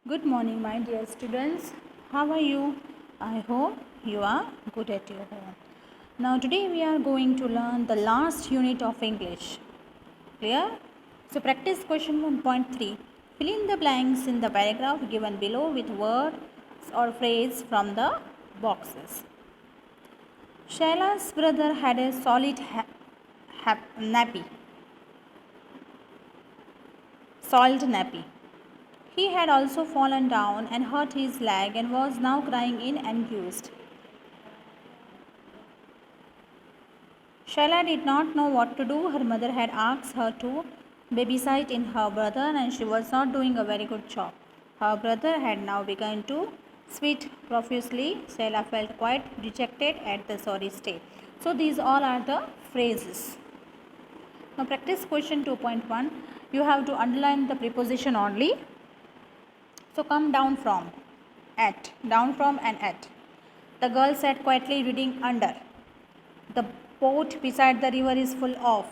Good morning, my dear students. How are you? I hope you are good at your home. Now, today we are going to learn the last unit of English. Clear? So, practice question 1.3. Fill in the blanks in the paragraph given below with words or phrase from the boxes. Shaila's brother had a solid nappy. Soiled nappy. He had also fallen down and hurt his leg and was now crying in anguish. Shaila did not know what to do. Her mother had asked her to babysit in her brother and she was not doing a very good job. Her brother had now begun to sweat profusely. Shaila felt quite dejected at the sorry state. So these all are the phrases. Now practice question 2.1. You have to underline the preposition only. So come down from, at, down from and at. The girl sat quietly reading under. The boat beside the river is full of.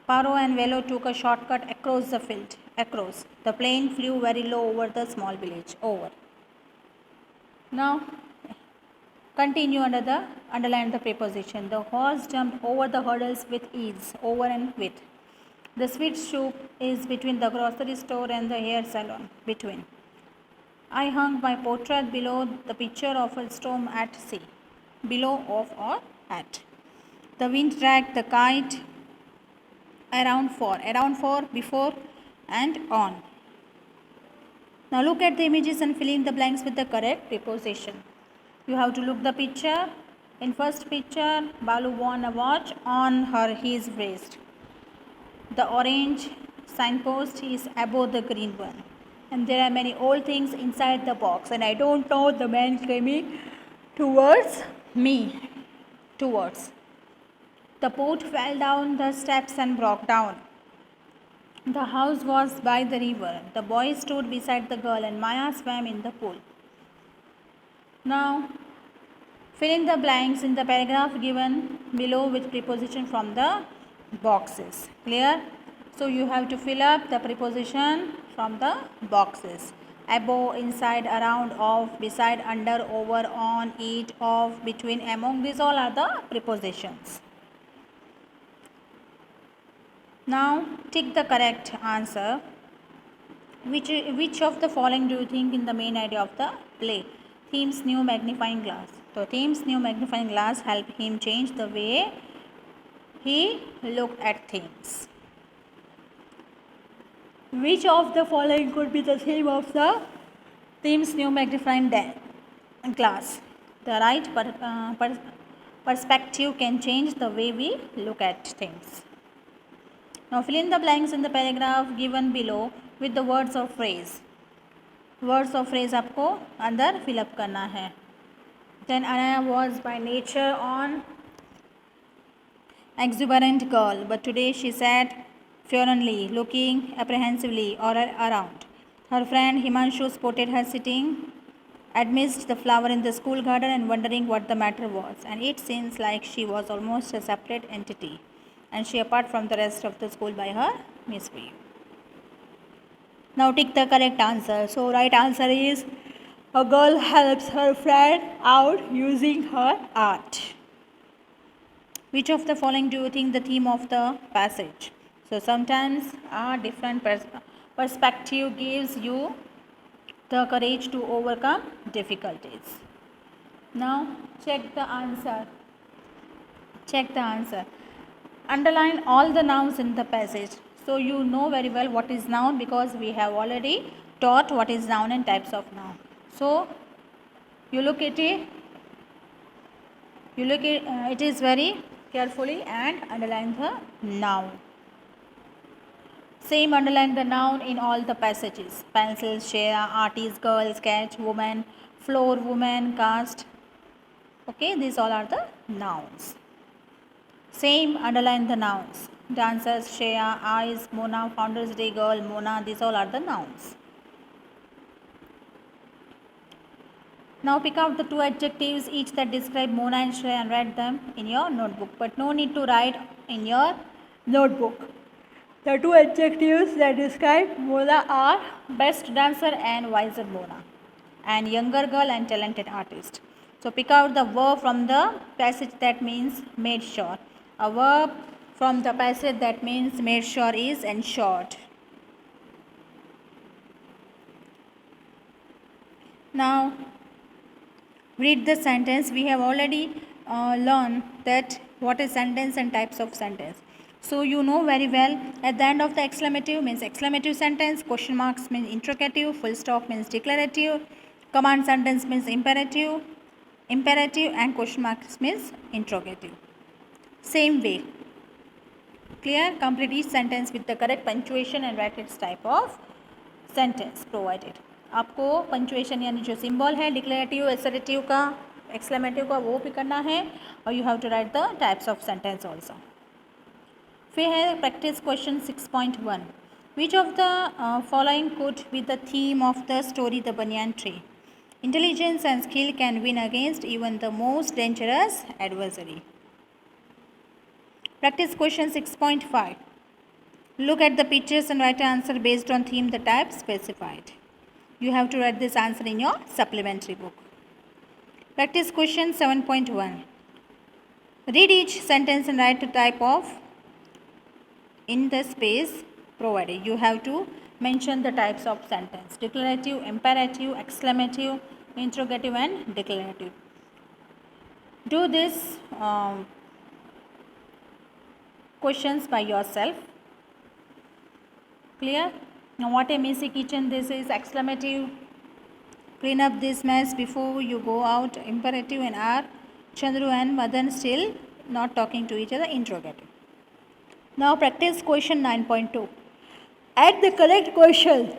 Paro and Velo took a shortcut across the field. Across. The plane flew very low over the small village. Over. Now continue underline the preposition. The horse jumped over the hurdles with ease. Over and with. The sweet shop is between the grocery store and the hair salon. Between. I hung my portrait below the picture of a storm at sea. Below, of, or at. The wind dragged the kite around for, before, and on. Now look at the images and fill in the blanks with the correct preposition. You have to look the picture. In first picture, Balu won a watch on his wrist. The orange signpost is above the green one. And there are many old things inside the box, and I don't know the man coming towards me. Towards. The boat fell down the steps and broke down. The house was by the river. The boy stood beside the girl and Maya swam in the pool. Now, fill in the blanks in the paragraph given below with preposition from the boxes. Clear? So, you have to fill up the preposition from the boxes. Above, inside, around, of, beside, under, over, on, eat, of, between, among. These all are the prepositions. Now, tick the correct answer. Which of the following do you think in the main idea of the play? Theme's new magnifying glass. So, Theme's new magnifying glass helped him change the way he looked at things. Which of the following could be the theme of the Theme's new magnifying glass? The right perspective can change the way we look at things. Now fill in the blanks in the paragraph given below with the words or phrase. Words or phrase आपको अंदर fill up करना है. Then Anaya was by nature an exuberant girl, but today she sat forlornly, looking apprehensively all around. Her friend Himanshu spotted her sitting amidst the flower in the school garden and wondering what the matter was, and it seems like she was almost a separate entity, and she apart from the rest of the school by her misbehave. Now tick the correct answer. So right answer is a girl helps her friend out using her art. Which of the following do you think the theme of the passage? So sometimes a different perspective gives you the courage to overcome difficulties. Now check the answer. Check the answer. Underline all the nouns in the passage. So you know very well what is noun because we have already taught what is noun and types of noun. So you look at it. It is very carefully and underline the noun. Same underline the noun in all the passages. Pencil, chair, artist, girl, sketch, woman, floor, woman, cast. Okay, these all are the nouns. Same underline the nouns. Dancers, Shreya, eyes, Mona, Founders Day girl, Mona. These all are the nouns. Now pick out the two adjectives each that describe Mona and Shreya and write them in your notebook. But no need to write in your notebook. The two adjectives that describe Mona are best dancer and wiser Mona, and younger girl and talented artist. So pick out the verb from the passage that means made sure. A verb from the passage that means made sure is ensured. Now read the sentence. We have already learned that what is sentence and types of sentence. So you know very well, at the end of the exclamative means exclamative sentence, question marks means interrogative, full stop means declarative, command sentence means imperative, and question marks means interrogative. Same way. Clear? Complete each sentence with the correct punctuation and write its type of sentence provided. आपको punctuation यानी जो symbol है declarative assertive का exclamative का वो भी करना है और you have to write the types of sentence also. फिर है practice question 6.1. Which of the following could be the theme of the story the banyan tree. Intelligence and skill can win against even the most dangerous adversary. Practice question 6.5. Look at the pictures and write an answer based on theme the type specified. You have to write this answer in your supplementary book. Practice question 7.1. Read each sentence and write the type of in the space provided. You have to mention the types of sentence: declarative, imperative, exclamative, interrogative and declarative. Do this questions by yourself. Clear? Now what a messy kitchen. This is exclamative. Clean up this mess before you go out. Imperative. And are Chandru and Madan still not talking to each other? Interrogative. Now practice question 9.2. Add the correct question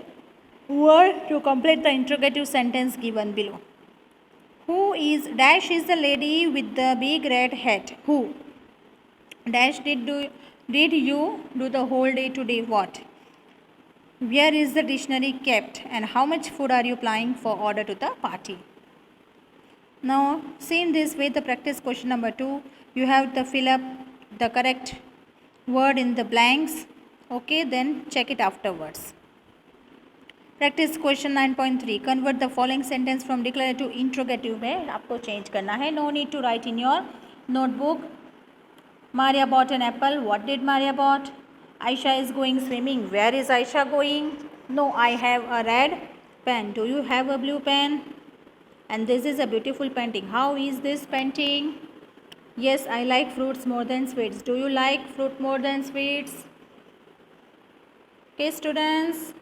word to complete the interrogative sentence given below. Who is dash is the lady with the big red hat? Who dash did you do the whole day today? What? Where is the dictionary kept and how much food are you planning for order to the party? Now same this way the practice question number 2. You have to fill up the correct word in the blanks. Okay, then check it afterwards. Practice question 9.3. Convert the following sentence from declarative to interrogative में आपको change करना है. No need to write in your notebook. Maria bought an apple. What did Maria bought? Aisha is going swimming. Where is Aisha going? No, I have a red pen. Do you have a blue pen? And this is a beautiful painting. How is this painting? Yes, I like fruits more than sweets. Do you like fruit more than sweets? Okay, students.